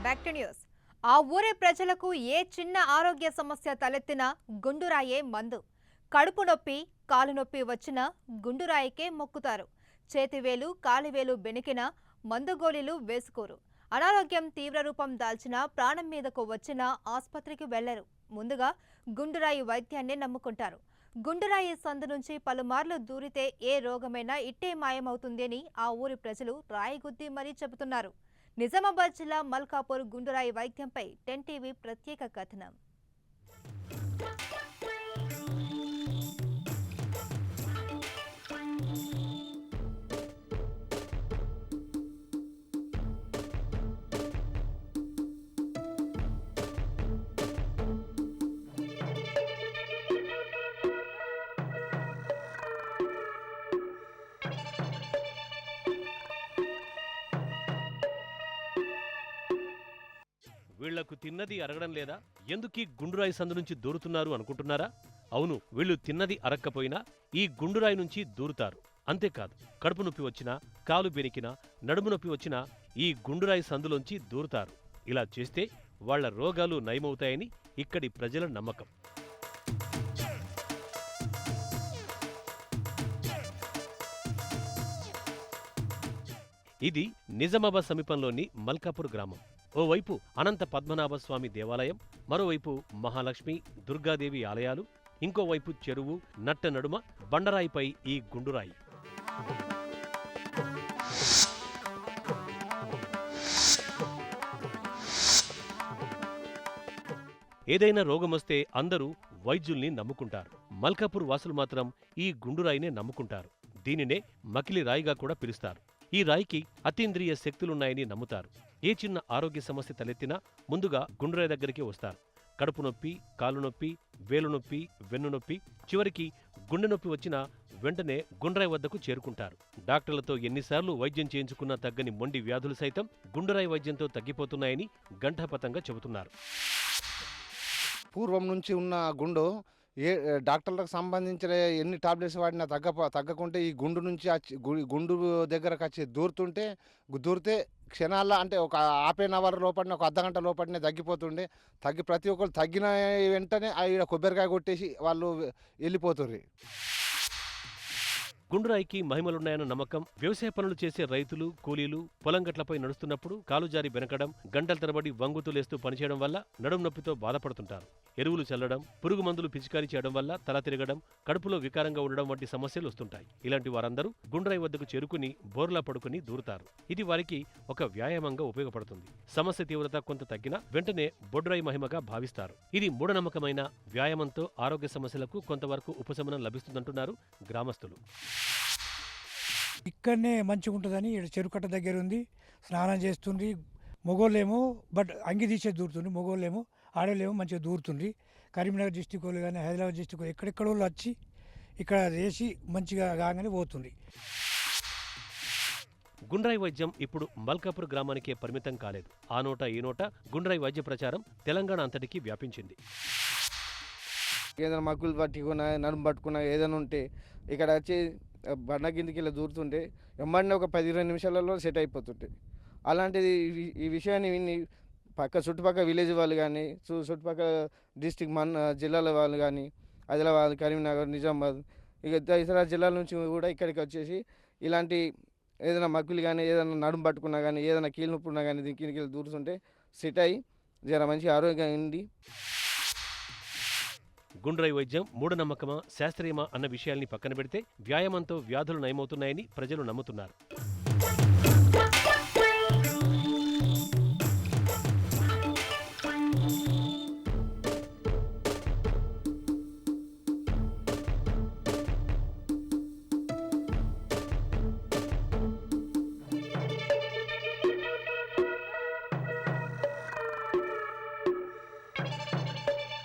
Back to news. ఆ ఊరి ప్రజలకు ఏ చిన్న ఆరోగ్య సమస్య తలెత్తినా గుండురాయే మందు. కడుపు నొప్పి, కాలు నొప్పి వచ్చినా గుండురాయికే మొక్కుతారు. చేతివేలు, కాలివేలు బెనికినా మందు గోళీలు వేసుకోరు. అనారోగ్యం తీవ్ర రూపం దాల్చినా, ప్రాణం మీదకు వచ్చినా ఆసుపత్రికి వెళ్లరు. ముందుగా గుండురాయి వైద్యాన్ని నమ్ముకుంటారు. గుండురాయి సందు నుంచి పలుమార్లు దూరితే ఏ రోగమైనా ఇట్టే మాయమవుతుంది అని ఆ ఊరి ప్రజలు రాయిగుద్ది మరీ చెబుతున్నారు. నిజామాబాద్ జిల్లా మల్కాపూర్ గుండురాయి వైద్యంపై 10 టీవీ ప్రత్యేక కథనం. వీళ్లకు తిన్నది అరగడం లేదా? ఎందుకీ గుండురాయి సందు నుంచి దూరుతున్నారు అనుకుంటున్నారా? అవును, వీళ్లు తిన్నది అరక్కపోయినా ఈ గుండురాయి నుంచి దూరుతారు. అంతేకాదు, కడుపు నొప్పి వచ్చినా, కాలు బెనికినా, నడుము నొప్పి వచ్చినా ఈ గుండురాయి సందులోంచి దూరుతారు. ఇలా చేస్తే వాళ్ల రోగాలు నయమవుతాయని ఇక్కడి ప్రజల నమ్మకం. ఇది నిజామాబాద్ సమీపంలోని మల్కాపూర్ గ్రామం. ఓవైపు అనంత పద్మనాభస్వామి దేవాలయం, మరోవైపు మహాలక్ష్మి, దుర్గాదేవి ఆలయాలు, ఇంకోవైపు చెరువు, నట్ట నడుమ బండరాయిపై ఈ గుండురాయి. ఏదైనా రోగమొస్తే అందరూ వైద్యుల్ని నమ్ముకుంటారు. మల్కాపూర్ వాసులు మాత్రం ఈ గుండురాయినే నమ్ముకుంటారు. దీనినే మకిలి రాయిగా కూడా పిలుస్తారు. ఈ రాయికి అతీంద్రియ శక్తులున్నాయని నమ్ముతారు. ఏ చిన్న ఆరోగ్య సమస్య తలెత్తినా ముందుగా గుండ్రాయి దగ్గరికి వస్తారు. కడుపు నొప్పి, కాలు నొప్పి, వేలు నొప్పి, వెన్ను నొప్పి, చివరికి గుండె నొప్పి వచ్చినా వెంటనే గుండ్రాయి వద్దకు చేరుకుంటారు. డాక్టర్లతో ఎన్నిసార్లు వైద్యం చేయించుకున్నా తగ్గని మొండి వ్యాధులు సైతం గుండురాయి వైద్యంతో తగ్గిపోతున్నాయని ఘంటాపథంగా చెబుతున్నారు. పూర్వం నుంచి ఉన్న గుండు డాక్టర్లకు సంబంధించిన ఎన్ని టాబ్లెట్స్ వాడినా తగ్గకుంటే ఈ గుండు నుంచి గుండు దగ్గరకు వచ్చి దూరితే క్షణాల్లో, అంటే ఒక హాఫ్ అన్ అవర్ లోపలనే, ఒక అర్ధగంట లోపలనే తగ్గిపోతుండే. ప్రతి ఒక్కరు తగ్గిన వెంటనే ఈడ కొబ్బరికాయ కొట్టేసి వాళ్ళు వెళ్ళిపోతుర్రు. గుండురాయికి మహిమలున్నాయన్న నమ్మకం. వ్యవసాయ పనులు చేసే రైతులు, కూలీలు పొలం గట్లపై నడుస్తున్నప్పుడు కాలుజారి బెనకడం, గంటల తరబడి వంగుతూలేస్తూ పనిచేయడం వల్ల నడుము నొప్పితో బాధపడుతుంటారు. ఎరువులు చల్లడం, పురుగు మందులు పిచికారీ చేయడం వల్ల తల తిరగడం, కడుపులో వికారంగా ఉండడం వంటి సమస్యలు వస్తుంటాయి. ఇలాంటి వారందరూ గుండురాయి వద్దకు చేరుకుని బోర్లా పడుకుని దూరుతారు. ఇది వారికి ఒక వ్యాయామంగా ఉపయోగపడుతుంది. సమస్య తీవ్రత కొంత తగ్గినా వెంటనే బొడ్రాయి మహిమగా భావిస్తారు. ఇది మూఢనమ్మకమైన వ్యాయామంతో ఆరోగ్య సమస్యలకు కొంతవరకు ఉపశమనం లభిస్తుందంటున్నారు గ్రామస్తులు. ఇక్కడనే మంచిగా ఉంటుందని ఇక్కడ చెరుకట్ట దగ్గర ఉంది, స్నానం చేస్తుండ్రి. మొగోళ్ళేమో అంగి తీసే దూరుతుండ్రి, మొగోళ్ళేమో ఆడోళ్ళేమో మంచిగా దూరుతుండ్రి. కరీంనగర్ డిస్టిక్ వాళ్ళు కానీ హైదరాబాద్ డిస్టిక్ ఎక్కడెక్కడ వాళ్ళు వచ్చి ఇక్కడ చేసి మంచిగా కాగానే పోతుంది. గుండ్రాయి వైద్యం ఇప్పుడు మల్కాపూర్ గ్రామానికే పరిమితం కాలేదు. ఆ నోట ఈ నోట గుండ్రాయి వైద్య ప్రచారం తెలంగాణ అంతటికీ వ్యాపించింది. ఏదైనా మక్కులు పట్టుకున్నా, నడుము పట్టుకున్నా, ఏదైనా ఉంటే ఇక్కడ వచ్చి బండ కిందికి ఇలా దూరుతుంటే వెంబడిని ఒక 10-20 నిమిషాలలో సెట్ అయిపోతుంటే, అలాంటిది ఈ విషయాన్ని విని చుట్టుపక్కల విలేజ్ వాళ్ళు కానీ, చుట్టుపక్కల డిస్టిక్ జిల్లాల వాళ్ళు కానీ, ఆదిలాబాద్, కరీంనగర్, నిజామాబాద్, ఇక ఇతర జిల్లాల నుంచి కూడా ఇక్కడికి వచ్చేసి ఇలాంటి ఏదైనా మక్కులు కానీ, ఏదైనా నడుము పట్టుకున్నా కానీ, ఏదైనా కీలు నొప్పి ఉన్నా కానీ కిందికి దూరుతుంటే సెట్ అయ్యి జర మంచి ఆరోగ్యంగా ఉంది. గుండ్రాయి వైద్యం మూఢనమ్మకమా, శాస్త్రీయమా అన్న విషయాల్ని పక్కన పెడితే వ్యాయామంతో వ్యాధులు నయమవుతున్నాయని ప్రజలు నమ్ముతున్నారు.